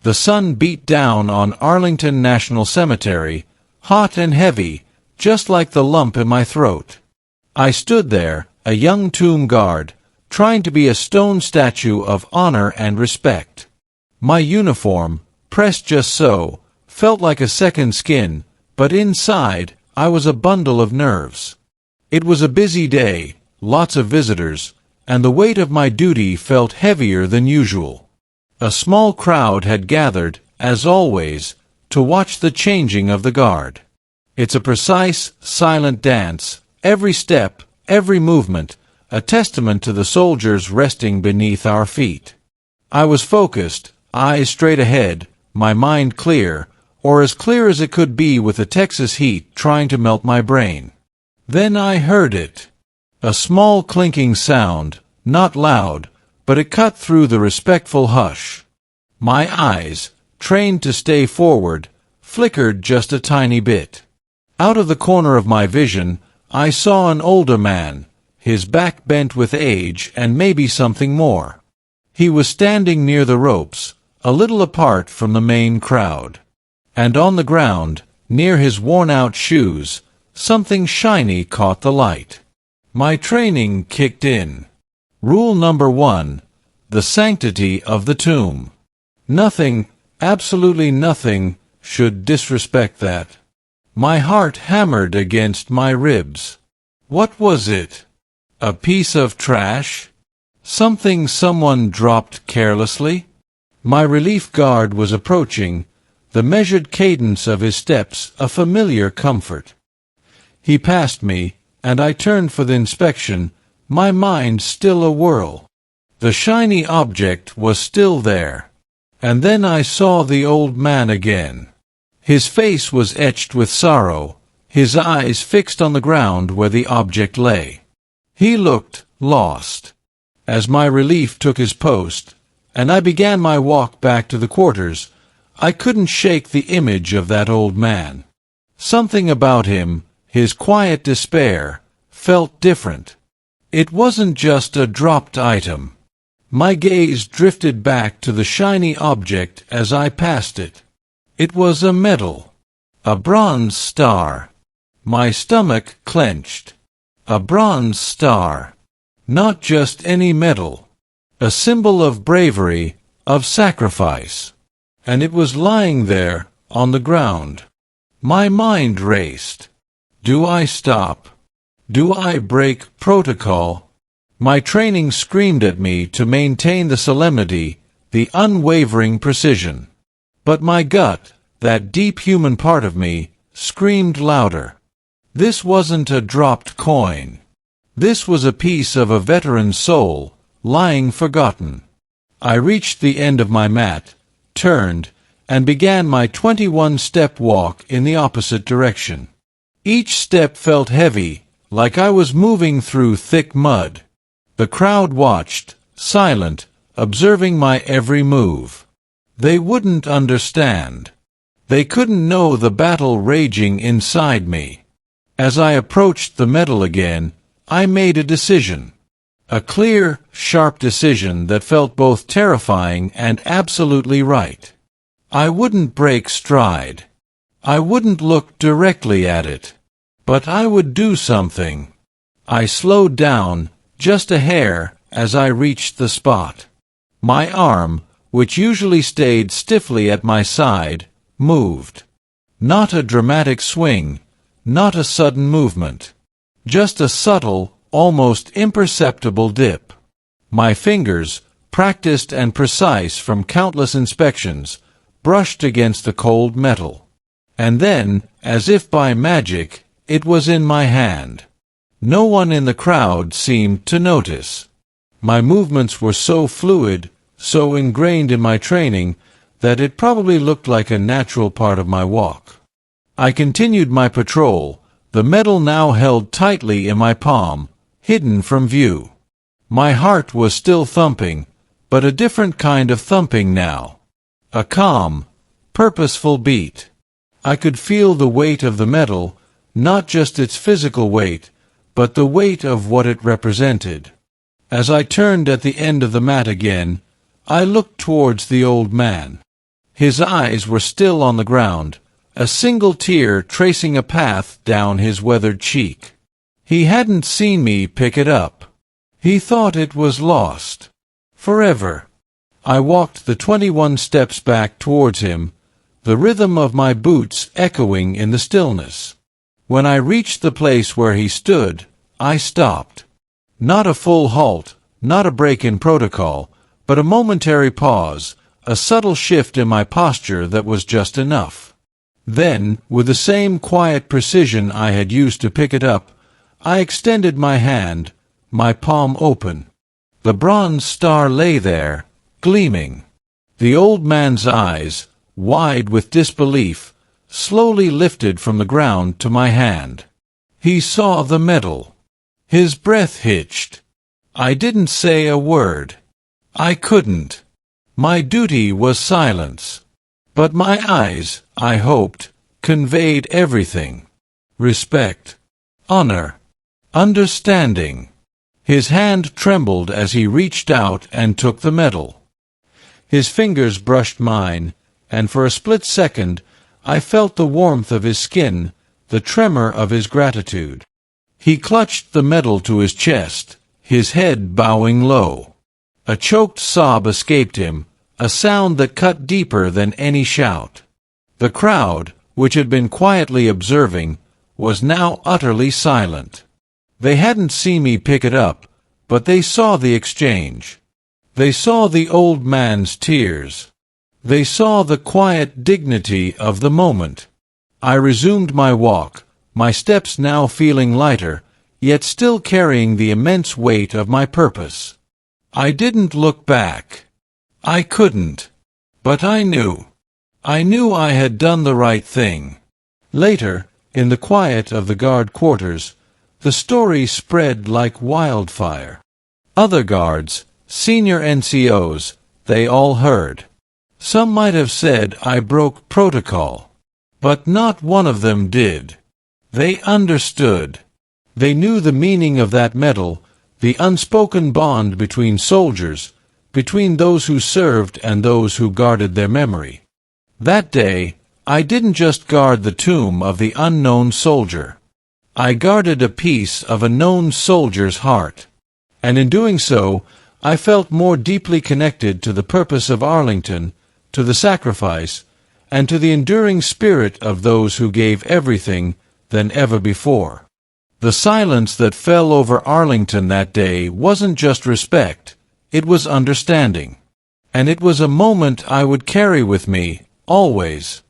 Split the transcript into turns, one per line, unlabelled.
The sun beat down on Arlington National Cemetery, hot and heavy, just like the lump in my throat. I stood there, a young tomb guard, trying to be a stone statue of honor and respect. My uniform, pressed just so, felt like a second skin, but inside, I was a bundle of nerves. It was a busy day, lots of visitors, and the weight of my duty felt heavier than usual. A small crowd had gathered, as always, to watch the changing of the guard. It's a precise, silent dance, every step, every movement, a testament to the soldiers resting beneath our feet. I was focused, eyes straight ahead, my mind clear, or as clear as it could be with the Texas heat trying to melt my brain. Then I heard it. A small clinking sound, not loud, but it cut through the respectful hush. My eyes, trained to stay forward, flickered just a tiny bit. Out of the corner of my vision, I saw an older man, his back bent with age and maybe something more. He was standing near the ropes, a little apart from the main crowd. And on the ground, near his worn-out shoes, something shiny caught the light. My training kicked in. Rule number 1, the sanctity of the tomb. Nothing, absolutely nothing, should disrespect that. My heart hammered against my ribs. What was it? A piece of trash? Something someone dropped carelessly? My relief guard was approaching, the measured cadence of his steps a familiar comfort. He passed me, and I turned for the inspection, my mind still a whirl. The shiny object was still there. And then I saw the old man again. His face was etched with sorrow, his eyes fixed on the ground where the object lay. He looked lost. As my relief took his post, and I began my walk back to the quarters, I couldn't shake the image of that old man. Something about him, his quiet despair, felt different. It wasn't just a dropped item. My gaze drifted back to the shiny object as I passed it. It was a medal. A bronze star. My stomach clenched. A bronze star. Not just any medal. A symbol of bravery, of sacrifice. And it was lying there, on the ground. My mind raced. Do I stop? Do I break protocol? My training screamed at me to maintain the solemnity, the unwavering precision. But my gut, that deep human part of me, screamed louder. This wasn't a dropped coin. This was a piece of a veteran's soul, lying forgotten. I reached the end of my mat, turned, and began my 21-step walk in the opposite direction. Each step felt heavy, like I was moving through thick mud. The crowd watched, silent, observing my every move. They wouldn't understand. They couldn't know the battle raging inside me. As I approached the medal again, I made a decision. A clear, sharp decision that felt both terrifying and absolutely right. I wouldn't break stride. I wouldn't look directly at it. But I would do something. I slowed down, just a hair, as I reached the spot. My arm, which usually stayed stiffly at my side, moved. Not a dramatic swing, not a sudden movement. Just a subtle, almost imperceptible dip. My fingers, practiced and precise from countless inspections, brushed against the cold metal. And then, as if by magic, it was in my hand. No one in the crowd seemed to notice. My movements were so fluid, so ingrained in my training, that it probably looked like a natural part of my walk. I continued my patrol, the medal now held tightly in my palm, hidden from view. My heart was still thumping, but a different kind of thumping now. A calm, purposeful beat. I could feel the weight of the medal, not just its physical weight, but the weight of what it represented. As I turned at the end of the mat again, I looked towards the old man. His eyes were still on the ground, a single tear tracing a path down his weathered cheek. He hadn't seen me pick it up. He thought it was lost. Forever. I walked the 21 steps back towards him, the rhythm of my boots echoing in the stillness. When I reached the place where he stood, I stopped. Not a full halt, not a break in protocol, but a momentary pause, a subtle shift in my posture that was just enough. Then, with the same quiet precision I had used to pick it up, I extended my hand, my palm open. The bronze star lay there, gleaming. The old man's eyes, wide with disbelief, slowly lifted from the ground to my hand. He saw the medal. His breath hitched. I didn't say a word. I couldn't. My duty was silence. But my eyes, I hoped, conveyed everything. Respect. Honor. Understanding. His hand trembled as he reached out and took the medal. His fingers brushed mine, and for a split second I felt the warmth of his skin, the tremor of his gratitude. He clutched the medal to his chest, his head bowing low. A choked sob escaped him, a sound that cut deeper than any shout. The crowd, which had been quietly observing, was now utterly silent. They hadn't seen me pick it up, but they saw the exchange. They saw the old man's tears. They saw the quiet dignity of the moment. I resumed my walk, my steps now feeling lighter, yet still carrying the immense weight of my purpose. I didn't look back. I couldn't. But I knew. I knew I had done the right thing. Later, in the quiet of the guard quarters, the story spread like wildfire. Other guards, senior NCOs, they all heard. Some might have said I broke protocol. But not one of them did. They understood. They knew the meaning of that medal, the unspoken bond between soldiers, between those who served and those who guarded their memory. That day, I didn't just guard the tomb of the unknown soldier. I guarded a piece of a known soldier's heart. And in doing so, I felt more deeply connected to the purpose of Arlington, to the sacrifice, and to the enduring spirit of those who gave everything than ever before. The silence that fell over Arlington that day wasn't just respect, it was understanding. And it was a moment I would carry with me, always.